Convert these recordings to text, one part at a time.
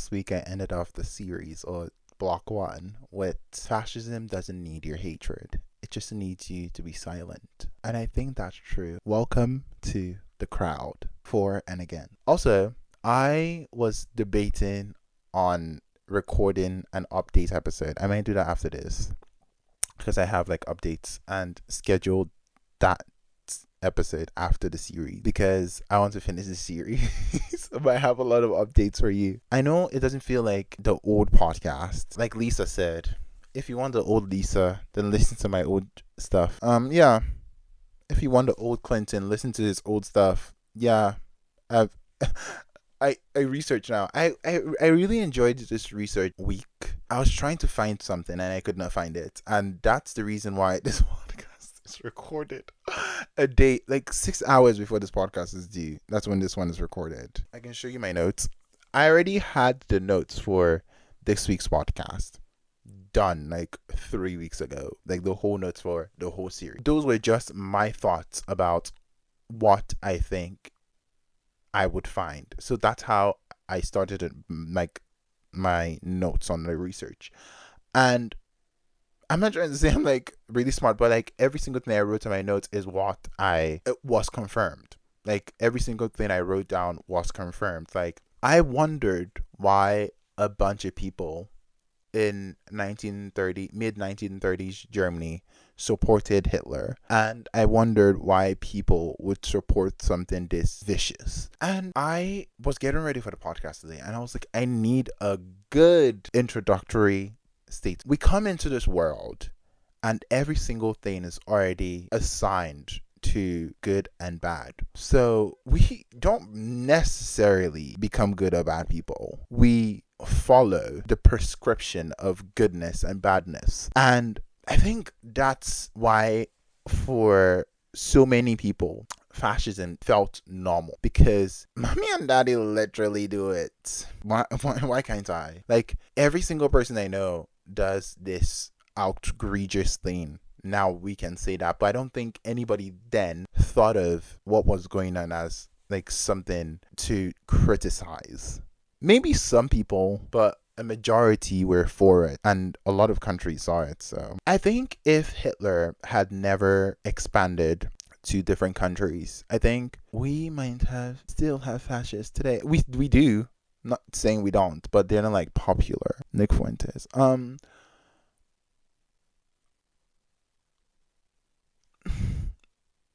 last week I ended off the series or block one with fascism doesn't need your hatred. It just needs you to be silent. And I think that's true. Welcome to the crowd for and again. Also, I was debating on recording an update episode. I might do that after this because I have like updates and scheduled that episode after the series because I want to finish the series. But I have a lot of updates for you. I know it doesn't feel like the old podcast. Like Lisa said, if you want the old Lisa, then listen to my old stuff. Yeah. If you want the old Clinton, listen to his old stuff. Yeah. I've I research now. I really enjoyed this research week. I was trying to find something and I could not find it. And that's the reason why this podcast is recorded a day, like 6 hours before this podcast is due. That's when this one is recorded. I can show you my notes. I already had the notes for this week's podcast done like 3 weeks ago. Like the whole notes for the whole series. Those were just my thoughts about what I think I would find. So that's how I started like my notes on the research. And I'm not trying to say I'm like really smart, but like every single thing I wrote in my notes is what it was confirmed. Like every single thing I wrote down was confirmed. Like I wondered why a bunch of people in mid 1930s Germany supported Hitler, and I wondered why people would support something this vicious. And I was getting ready for the podcast today, and I was like, I need a good introductory state. We come into this world, and every single thing is already assigned to good and bad. So we don't necessarily become good or bad people. We follow the prescription of goodness and badness. And I think that's why for so many people, fascism felt normal because mommy and daddy literally do it. Why can't I? Like every single person I know does this outrageous thing. Now we can say that, but I don't think anybody then thought of what was going on as like something to criticize. Maybe some people, but a majority were for it, and a lot of countries saw it. So I think if Hitler had never expanded to different countries, I think we might have still have fascists today. We do. Not saying we don't, but they're not like popular. Nick Fuentes.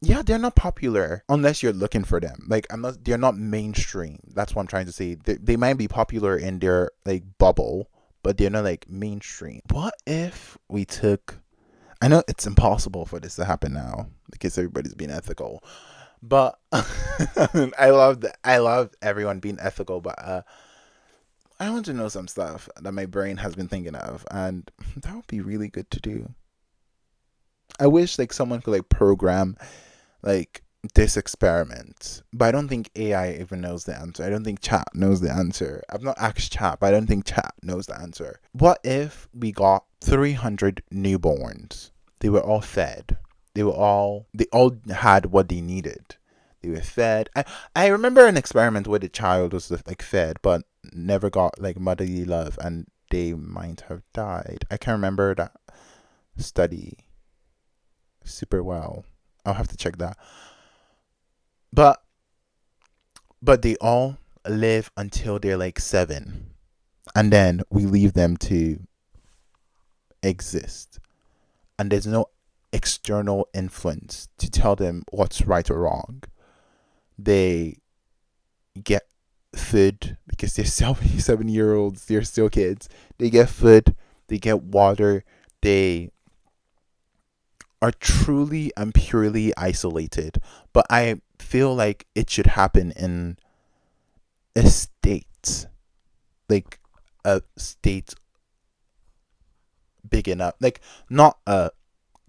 Yeah, they're not popular unless you're looking for them. Like they're not mainstream. That's what I'm trying to say. They might be popular in their like bubble, but they're not like mainstream. What if we took, I know it's impossible for this to happen now because everybody's being ethical, but I love everyone being ethical, but I want to know some stuff that my brain has been thinking of, and that would be really good to do. I wish like someone could like program like this experiment, but I don't think AI even knows the answer. I don't think chat knows the answer. I've not asked chat, but I don't think chat knows the answer. What if we got 300 newborns? They were all fed. They all had what they needed. They were fed. I remember an experiment where the child was like fed but never got like motherly love, and they might have died. I can't remember that study super well. I'll have to check that. But they all live until they're like 7, and then we leave them to exist. And there's no external influence to tell them what's right or wrong. They get food because they're 7-year-olds, they're still kids. They get food, they get water, they are truly and purely isolated. But I feel like it should happen in a state, like a state big enough, like not a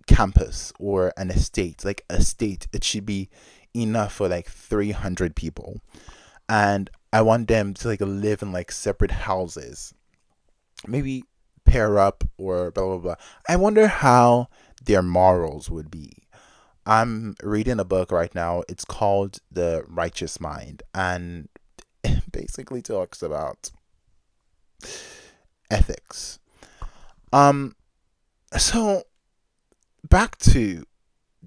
campus or an estate, like a state. It should be enough for like 300 people, and I want them to like live in like separate houses, maybe pair up or blah blah blah. I wonder how their morals would be. I'm reading a book right now. It's called The Righteous Mind, and it basically talks about ethics. Um, so back to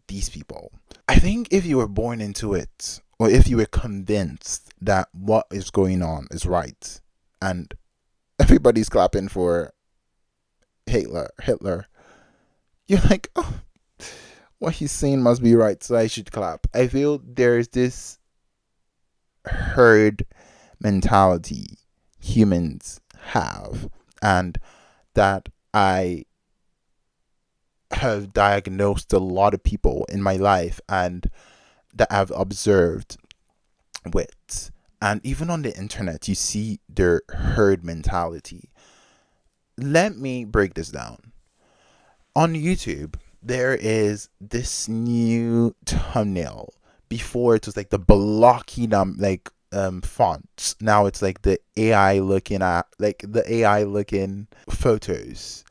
these people. I think if you were born into it, or if you were convinced that what is going on is right, and everybody's clapping for Hitler, you're like, oh, what he's saying must be right, so I should clap. I feel there's this herd mentality humans have, and that I have diagnosed a lot of people in my life and that I've observed with. And even on the internet, you see their herd mentality. Let me break this down. On YouTube, there is this new thumbnail. Before it was like the blocky fonts. Now it's like the AI looking photos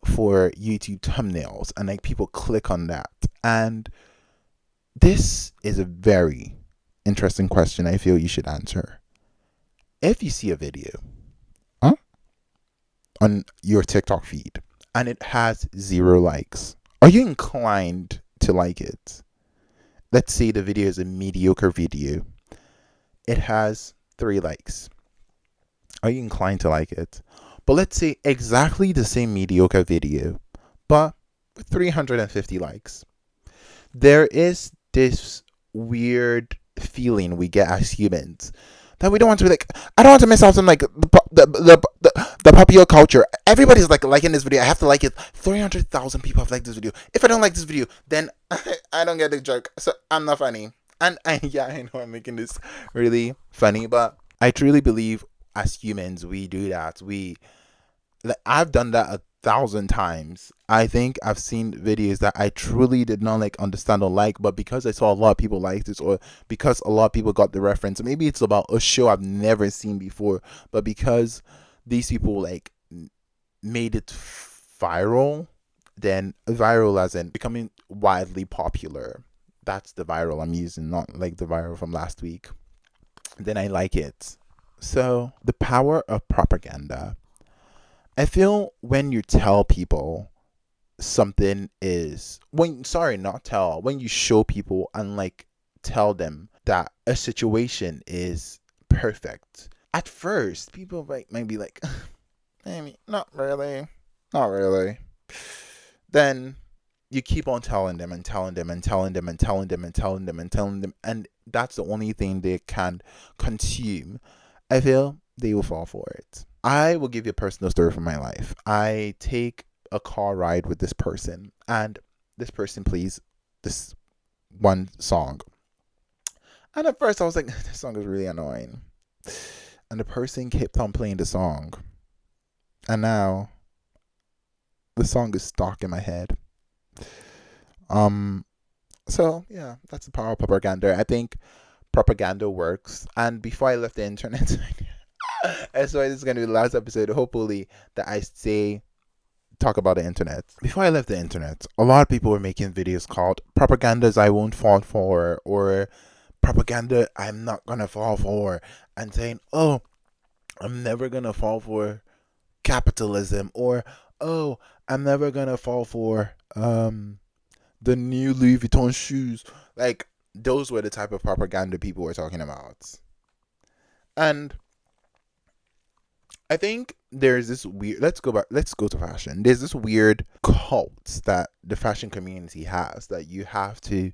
for YouTube thumbnails, and like people click on that. And this is a very interesting question I feel you should answer. If you see a video on your TikTok feed and it has 0 likes, are you inclined to like it? Let's say the video is a mediocre video. It has 3 likes. Are you inclined to like it? But let's say exactly the same mediocre video, but with 350 likes. There is this weird feeling we get as humans that we don't want to be like, I don't want to miss out on like the popular culture. Everybody's like liking this video. I have to like it. 300,000 people have liked this video. If I don't like this video, then I don't get the joke. So I'm not funny. And yeah, I know I'm making this really funny, but I truly believe as humans we do that. I've done that 1,000 times. I think I've seen videos that I truly did not like understand or like, but because I saw a lot of people like this, or because a lot of people got the reference, maybe it's about a show I've never seen before, but because these people like made it viral, then viral as in becoming widely popular. That's the viral I'm using, not like the viral from last week. Then I like it. So the power of propaganda. I feel when you tell people something is when you show people and like tell them that a situation is perfect. At first, people might be like, maybe not really, not really. Then you keep on telling them and telling them and telling them and telling them and telling them and telling them, and that's the only thing they can consume. I feel they will fall for it. I will give you a personal story from my life. I take a car ride with this person, and this person plays this one song. And at first, I was like, this song is really annoying. And the person kept on playing the song. And now, the song is stuck in my head. So, yeah, that's the power of propaganda. I think propaganda works. And before I left the internet, that's why this is going to be the last episode, hopefully, that I talk about the internet. Before I left the internet, a lot of people were making videos called Propagandas I Won't Fall For, or Propaganda I'm Not Gonna Fall For, and saying, oh, I'm never gonna fall for capitalism, or oh, I'm never gonna fall for the new Louis Vuitton shoes. Like, those were the type of propaganda people were talking about. And I think there's this weird, let's go to fashion. There's this weird cult that the fashion community has, that you have to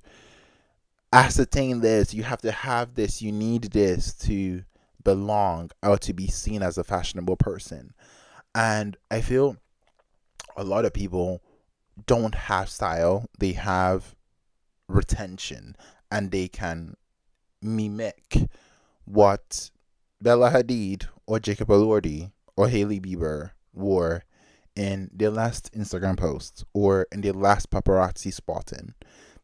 ascertain this, you have to have this, you need this to belong or to be seen as a fashionable person. And I feel a lot of people don't have style, they have retention, and they can mimic what Bella Hadid or Jacob Elordi or Hailey Bieber wore in their last Instagram post or in their last paparazzi spotting.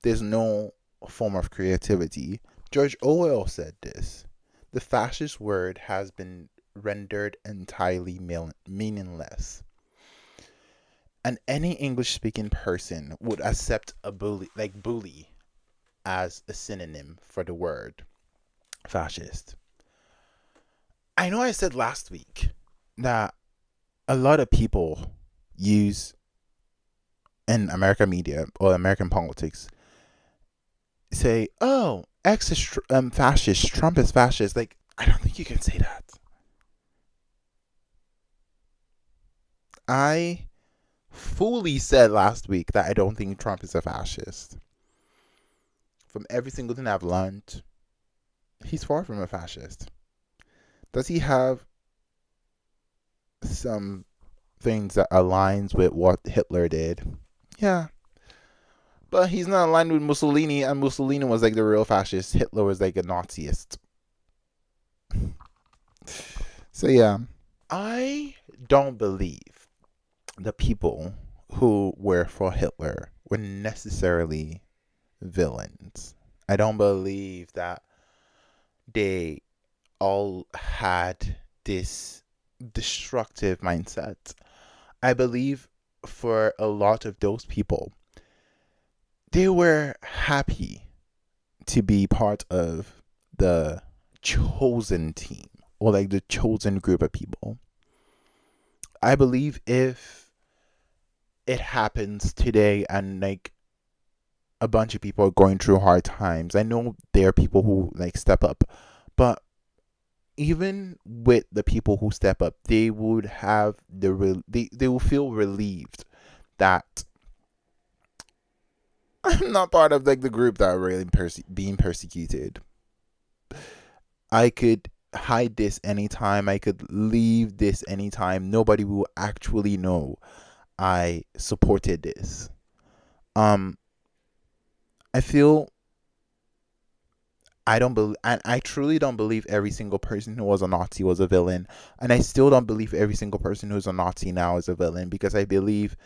There's no form of creativity. George Orwell said this: the fascist word has been rendered entirely meaningless. And any English speaking person would accept a bully as a synonym for the word fascist. I know I said last week that a lot of people use in American media or American politics say, "Oh, X is fascist, Trump is fascist." Like, I don't think you can say that. I fully said last week that I don't think Trump is a fascist. From every single thing I've learned, he's far from a fascist. Does he have some things that aligns with what Hitler did? Yeah. But he's not aligned with Mussolini, and Mussolini was like the real fascist. Hitler was like a Naziist. So yeah. I don't believe the people who were for Hitler were necessarily villains. I don't believe that they all had this destructive mindset. I believe for a lot of those people, they were happy to be part of the chosen team or like the chosen group of people. I believe if it happens today and like a bunch of people are going through hard times, I know there are people who like step up, but even with the people who step up, they would have they will feel relieved that I'm not part of like the group that are really being persecuted. I could hide this anytime. I could leave this anytime. Nobody will actually know I supported this. Um, I feel I don't believe, and I truly don't believe every single person who was a Nazi was a villain, and I still don't believe every single person who's a Nazi now is a villain because I believe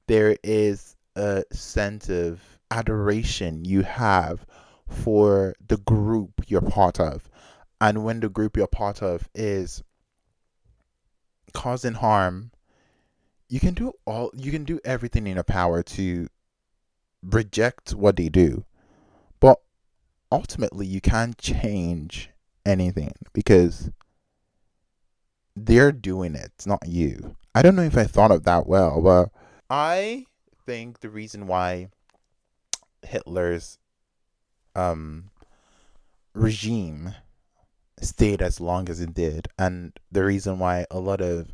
there is a sense of adoration you have for the group you're part of, and when the group you're part of is causing harm, you can do everything in your power to reject what they do, but ultimately you can't change anything because they're doing it, it's not you. I don't know if I thought of that well, but I think the reason why Hitler's um regime stayed as long as it did, and the reason why a lot of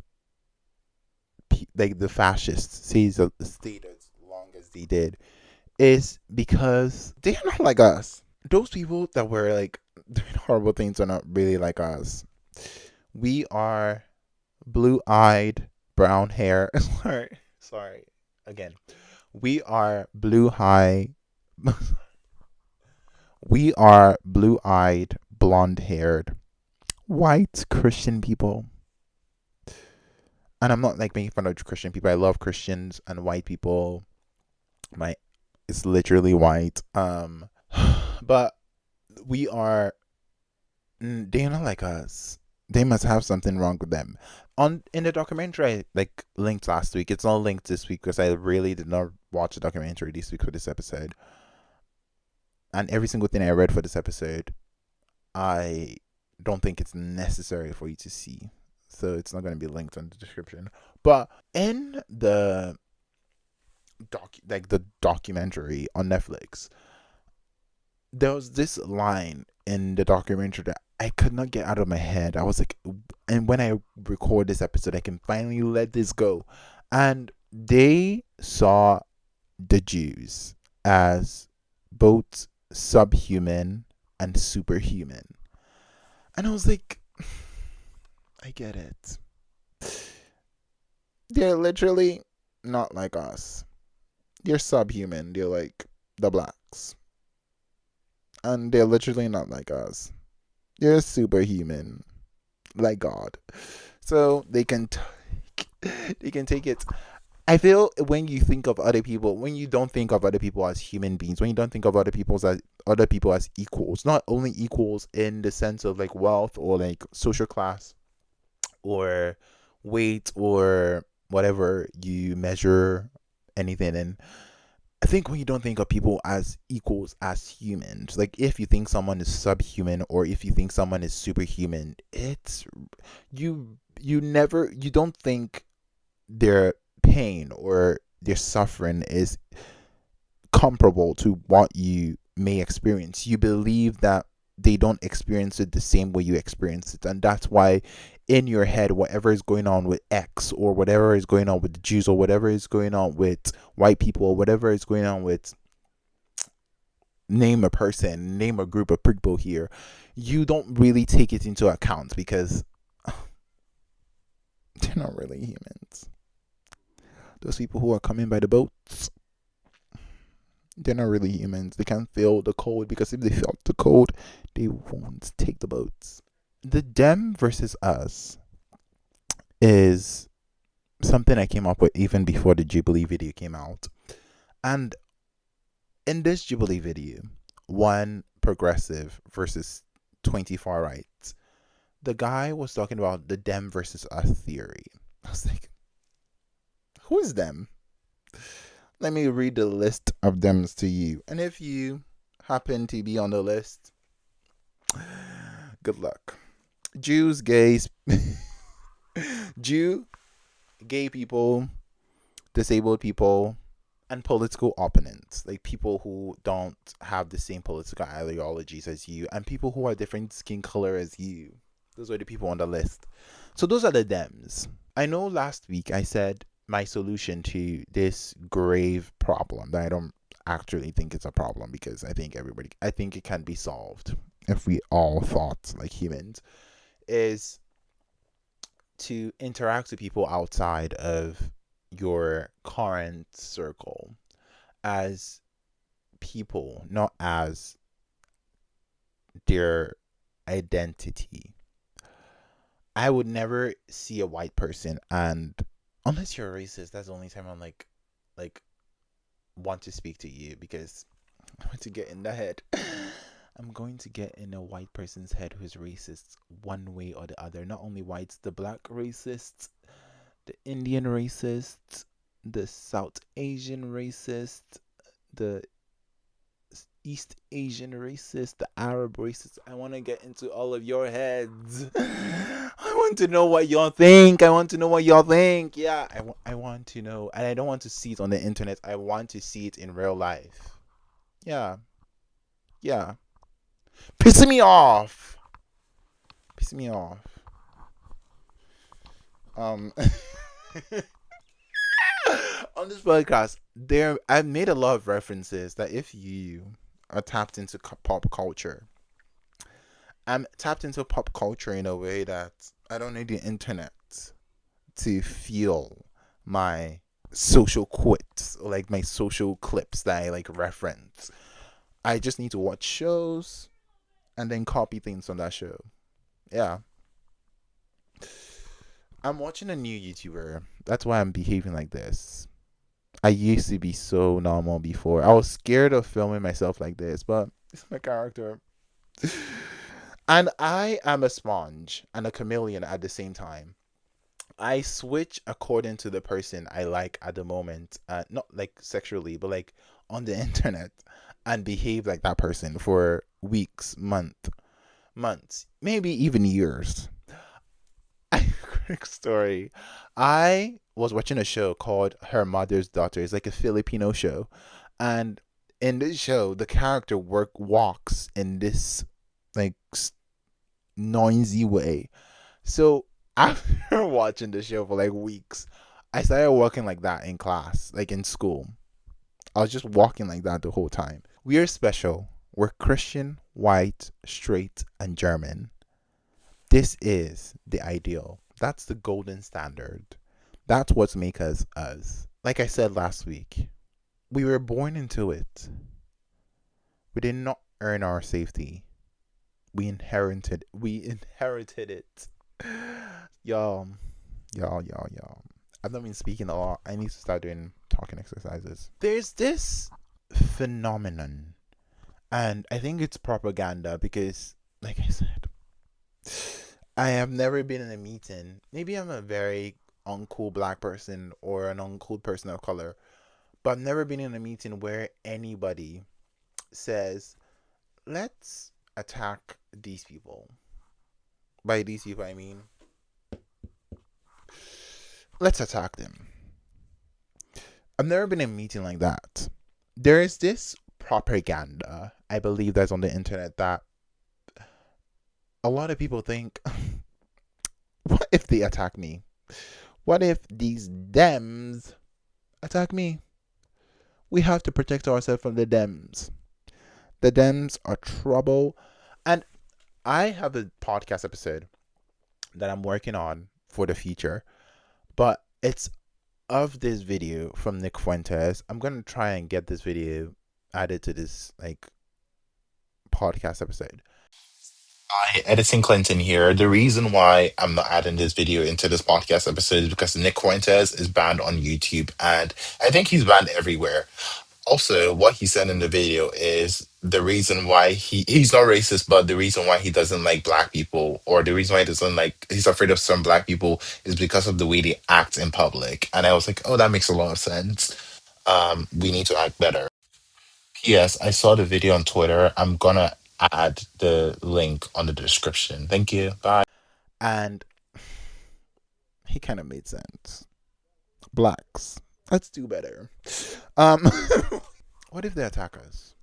like the fascists stayed as long as they did is because they're not like us. Those people that were like doing horrible things are not really like us. We are blue-eyed, brown hair. Sorry. Again, we are we are blue-eyed, blonde-haired, white Christian people. And I'm not like making fun of Christian people. I love Christians and white people. My it's literally white. But we are they're not like us. They must have something wrong with them. On in the documentary I like linked last week. It's not linked this week because I really did not watch the documentary this week for this episode. And every single thing I read for this episode, I don't think it's necessary for you to see. So it's not going to be linked in the description. But in the the documentary on Netflix, there was this line in the documentary that I could not get out of my head. I was like, and when I record this episode, I can finally let this go. And they saw the Jews as both subhuman and superhuman. And I was like, I get it. They're literally not like us. They're subhuman. They're like the blacks. And they're literally not like us. They're superhuman, like God. So they can take it. I feel when you think of other people, when you don't think of other people as human beings, when you don't think of other people as equals, not only equals in the sense of like wealth or like social class or weight or whatever you measure anything in, I think when you don't think of people as equals as humans, like if you think someone is subhuman or if you think someone is superhuman, it's you don't think their pain or their suffering is comparable to what you may experience. You believe that they don't experience it the same way you experience it. And that's why in your head, whatever is going on with X or whatever is going on with the Jews or whatever is going on with white people or whatever is going on with, name a person, name a group of people here, you don't really take it into account because they're not really humans. Those people who are coming by the boats, they're not really humans. They can't feel the cold because if they felt the cold, they won't take the boats. The them versus us is something I came up with even before the Jubilee video came out. And in this Jubilee video, one progressive versus 20 far right, the guy was talking about the them versus us theory. I was like, who is them? Let me read the list of thems to you. And if you happen to be on the list, good luck. Jews, gays, Jew, gay people, disabled people, and political opponents, like people who don't have the same political ideologies as you, and people who are different skin color as you. Those are the people on the list. So those are the Dems. I know last week I said my solution to this grave problem that I don't actually think it's a problem because I think it can be solved if we all thought like humans, is to interact with people outside of your current circle as people, not as their identity. I would never see a white person, and unless you're a racist, that's the only time I'm like want to speak to you because I want to get in the head. I'm going to get in a white person's head who's racist one way or the other. Not only whites, the black racists, the Indian racists, the South Asian racist, the East Asian racist, the Arab racist. I want to get into all of your heads. I want to know what y'all think. I want to know what y'all think. Yeah, I want to know. And I don't want to see it on the internet. I want to see it in real life. Yeah. Yeah. Pissing me off. Pissing me off. On this podcast, I've made a lot of references that if you are tapped into pop culture, I'm tapped into pop culture in a way that I don't need the internet to feel my social quits, or like my social clips that I like reference. I just need to watch shows and then copy things from that show. Yeah. I'm watching a new YouTuber. That's why I'm behaving like this. I used to be so normal before. I was scared of filming myself like this, but it's my character. And I am a sponge and a chameleon at the same time. I switch according to the person I like at the moment, not like sexually, but like on the internet, and behave like that person for weeks, months, maybe even years. Quick story. I was watching a show called Her Mother's Daughter. It's like a Filipino show. And in this show, the character walks in this like noisy way. So after watching the show for like weeks, I started walking like that in class, like in school. I was just walking like that the whole time. We are special. We're Christian, white, straight, and German. This is the ideal. That's the golden standard. That's what's make us us. Like I said last week, we were born into it. We did not earn our safety. We inherited it. Y'all, y'all. I've not been speaking a lot. I need to start doing talking exercises. There's this phenomenon, and I think it's propaganda because, like I said, I have never been in a meeting. Maybe I'm a very uncool black person or an uncool person of color, But I've never been in a meeting where anybody says, let's attack these people. By these people, I mean, let's attack them. I've never been in a meeting like that. There is this propaganda, I believe, that's on the internet that a lot of people think, what if they attack me? What if these Dems attack me? We have to protect ourselves from the Dems. The Dems are trouble. And I have a podcast episode that I'm working on for the future, but it's of this video from Nick Fuentes. I'm gonna try and get this video added to this like podcast episode. Hi, Edison Clinton here. The reason why I'm not adding this video into this podcast episode is because Nick Fuentes is banned on YouTube, and I think he's banned everywhere. Also, what he said in the video is the reason why he's not racist, but the reason why he doesn't like black people, or the reason why he's afraid of some black people, is because of the way they act in public. And I was like, oh, that makes a lot of sense. We need to act better. Yes, I saw the video on Twitter. I'm gonna add the link on the description. Thank you. Bye. And he kind of made sense. Blacks, let's do better. Um, what if they attack us?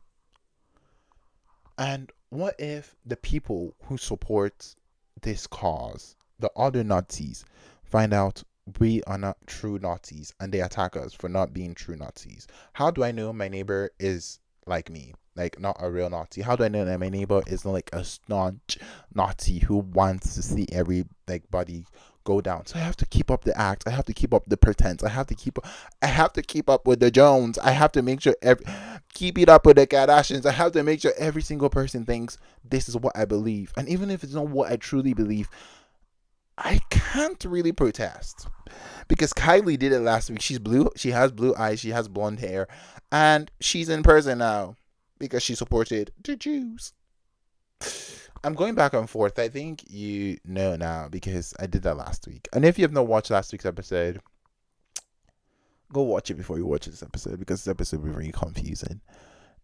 And what if the people who support this cause, the other Nazis, find out we are not true Nazis and they attack us for not being true Nazis? How do I know my neighbor is like me, like not a real Nazi? How do I know that my neighbor is not like a staunch Nazi who wants to see every like body go down? So I have to keep up the act. I have to keep up the pretense. I have to keep up with the Jones. I have to make sure keep it up with the Kardashians. I have to make sure every single person thinks this is what I believe. And even if it's not what I truly believe, I can't really protest. Because Kylie did it last week. She's blue. She has blue eyes. She has blonde hair. And she's in prison now because she supported the Jews. I'm going back and forth. I think you know now because I did that last week. And if you have not watched last week's episode, go watch it before you watch this episode, because this episode will be very confusing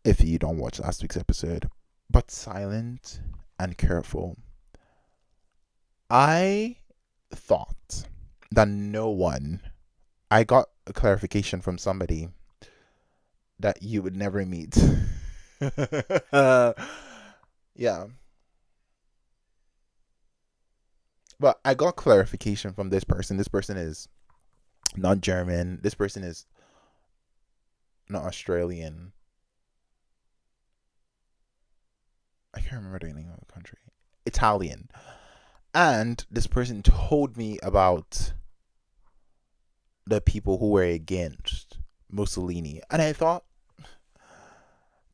if you don't watch last week's episode. But silent and careful. I thought that I got a clarification from somebody that you would never meet. Yeah. But I got clarification from this person. This person is not German. This person is not Australian. I can't remember the name of the country. Italian. And this person told me about the people who were against Mussolini. And I thought,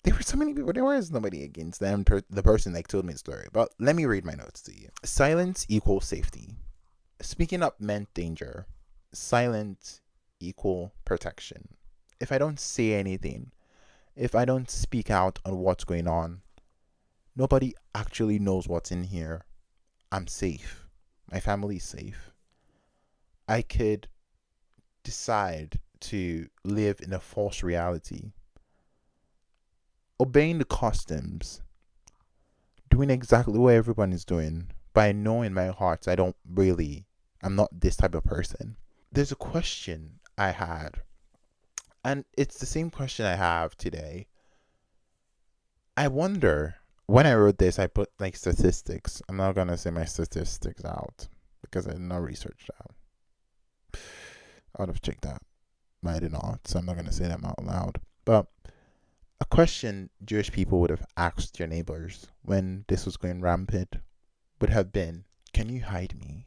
there were so many people. There was nobody against them. The person like told me the story. But let me read my notes to you. Silence equals safety. Speaking up meant danger. Silence equal protection. If I don't say anything, if I don't speak out on what's going on, nobody actually knows what's in here. I'm safe. My family's safe. I could decide to live in a false reality, obeying the customs, doing exactly what everyone is doing, but I know in my heart I'm not this type of person. There's a question I had, and it's the same question I have today. I wonder, when I wrote this, I put like statistics. I'm not going to say my statistics out because I did not research that. I would have checked that, but I did not, so I'm not going to say them out loud. But a question Jewish people would have asked your neighbors when this was going rampant would have been, can you hide me?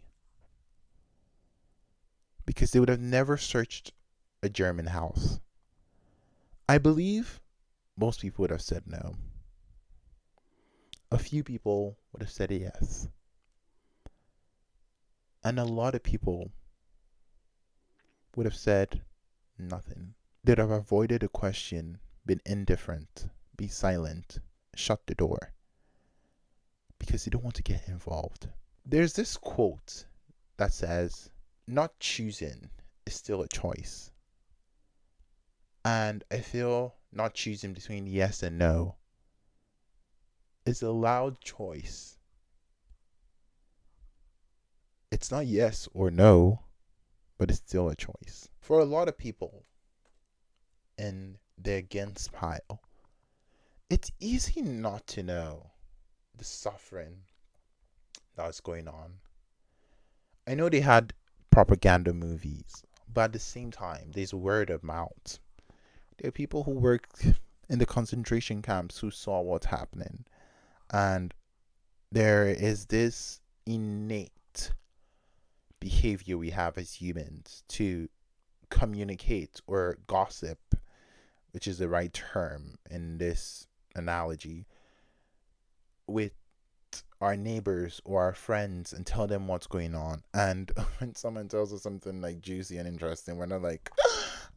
Because they would have never searched a German house. I believe most people would have said no. A few people would have said yes. And a lot of people would have said nothing. They'd have avoided the question, been indifferent, be silent, shut the door, because they don't want to get involved. There's this quote that says, not choosing is still a choice. And I feel not choosing between yes and no is a loud choice. It's not yes or no, but it's still a choice. For a lot of people in the against pile, it's easy not to know the suffering that's going on. I know they had propaganda movies, but at the same time, there's word of mouth. There are people who worked in the concentration camps who saw what's happening. And there is this innate behavior we have as humans to communicate or gossip, which is the right term in this analogy, with our neighbors or our friends and tell them what's going on. And when someone tells us something like juicy and interesting, we're not like,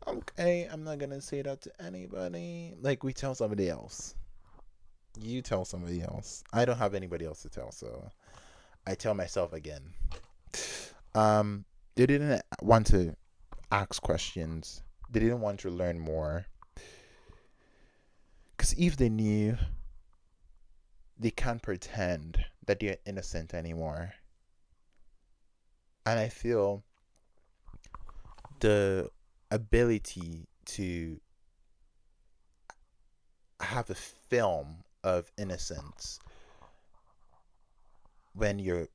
okay, I'm not gonna say that to anybody. Like, we tell somebody else. You tell somebody else. I don't have anybody else to tell, so I tell myself again. They didn't want to ask questions. They didn't want to learn more. Because if they knew, they can't pretend that they're innocent anymore. And I feel the ability to have a film of innocence when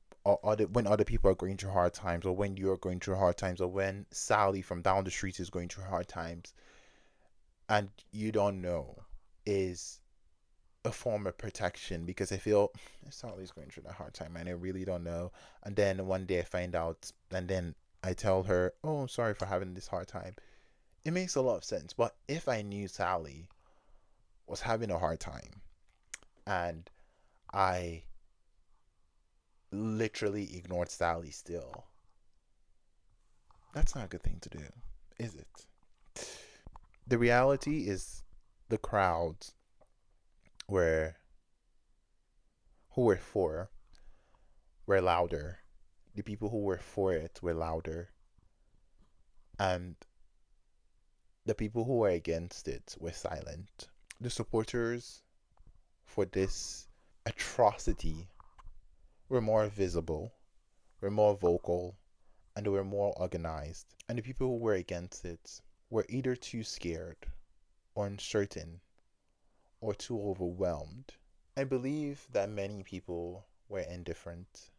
when other people are going through hard times, or when you're going through hard times, or when Sally from down the street is going through hard times, and you don't know, is a form of protection. Because I feel Sally's going through that hard time and I really don't know. And then one day I find out, and then I tell her, "Oh, I'm sorry for having this hard time." It makes a lot of sense. But if I knew Sally was having a hard time and I literally ignored Sally still, that's not a good thing to do, is it? The reality is the crowds were who were for were louder. The people who were for it were louder. And the people who were against it were silent. The supporters for this atrocity were more visible, were more vocal, and they were more organized. And the people who were against it were either too scared or uncertain or too overwhelmed. I believe that many people were indifferent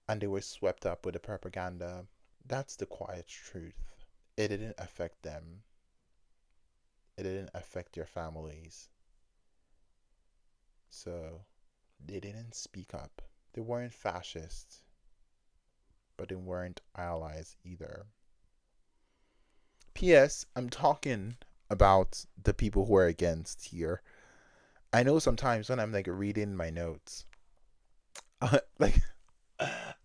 and they were swept up with the propaganda. That's the quiet truth. It didn't affect them, it didn't affect their families. So they didn't speak up. They weren't fascists, but they weren't allies either. P.S. I'm talking about the people who are against here. I know sometimes when I'm like reading my notes, like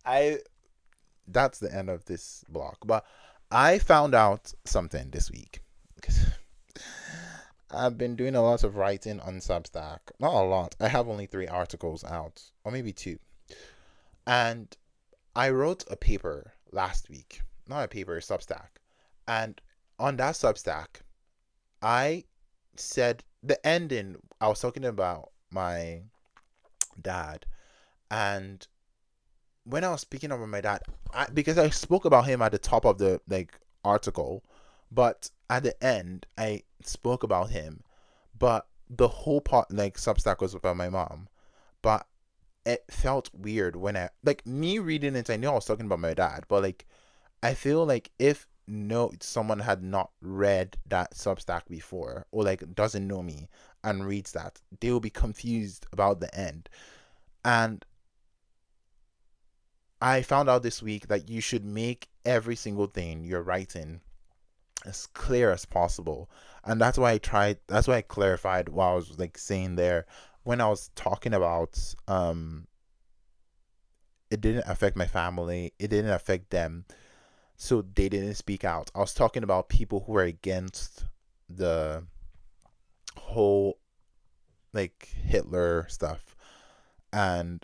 I that's the end of this block. But I found out something this week because I've been doing a lot of writing on Substack. Not a lot. I have only 3 articles out, or maybe 2. And I wrote a paper last week. Not a paper, a Substack. And on that Substack, I said the ending. I was talking about my dad, and when I was speaking about my dad, because I spoke about him at the top of the article, but at the end I spoke about him, but the whole part Substack was about my mom, but it felt weird when I me reading it. I knew I was talking about my dad, but I feel like if no someone had not read that Substack before, or doesn't know me and reads that, they will be confused about the end. And I found out this week that you should make every single thing you're writing as clear as possible. And that's why I clarified what I was saying there when I was talking about it didn't affect my family, it didn't affect them, so they didn't speak out. I was talking about people who were against the whole Hitler stuff, and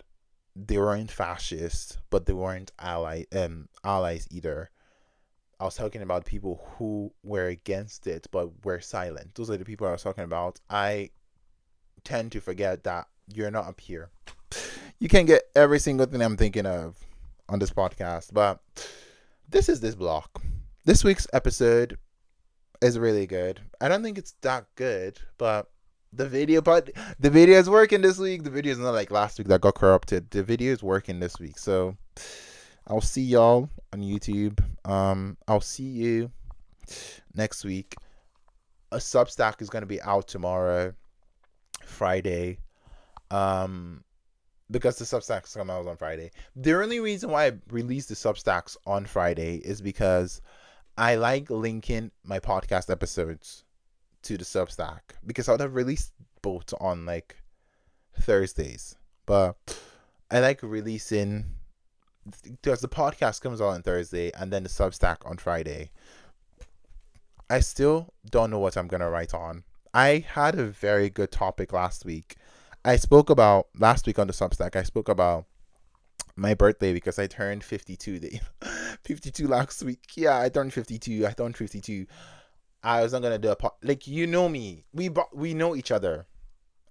they weren't fascists, but they weren't allies either. I was talking about people who were against it but were silent. Those are the people I was talking about. I tend to forget that you're not up here. You can get every single thing I'm thinking of on this podcast, but this is this block. This week's episode is really good. I don't think it's that good, but the video is working this week. The video is not like last week that got corrupted. The video is working this week. So I'll see y'all on YouTube. I'll see you next week. A Substack is gonna be out tomorrow, Friday. Because the Substacks come out on Friday. The only reason why I released the Substacks on Friday is because I like linking my podcast episodes to the Substack, because I would have released both on like Thursdays, but I like releasing because the podcast comes out on Thursday and then the Substack on Friday. I still don't know what I'm gonna write on. I had a very good topic last week. Last week on the Substack, I spoke about my birthday because I turned 52 52 last week. Yeah, I turned 52. I was not going to do like, you know me. We know each other.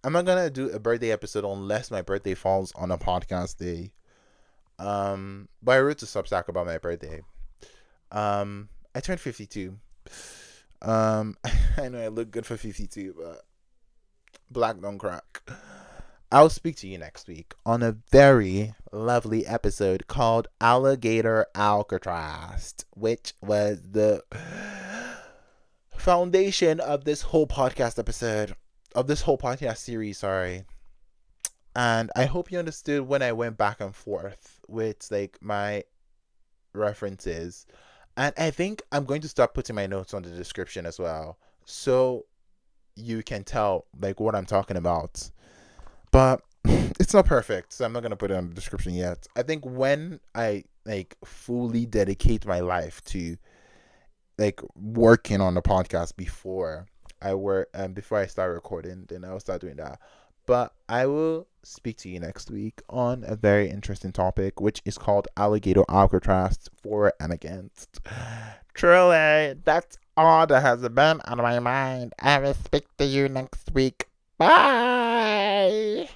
I'm not going to do a birthday episode unless my birthday falls on a podcast day. But I wrote to Substack about my birthday. I turned 52. I know I look good for 52, but black don't crack. I'll speak to you next week on a very lovely episode called Alligator Alcatraz, which was the foundation of this whole podcast series, sorry. And I hope you understood when I went back and forth with like my references. And I think I'm going to start putting my notes on the description as well, so you can tell like what I'm talking about. But it's not perfect, so I'm not gonna put it on the description yet. I think when I like fully dedicate my life to like working on the podcast before I start recording, then I'll start doing that. But I will speak to you next week on a very interesting topic, which is called Alligator Alcatraz, for and against. Truly, that's all that has been on my mind. I will speak to you next week. Bye.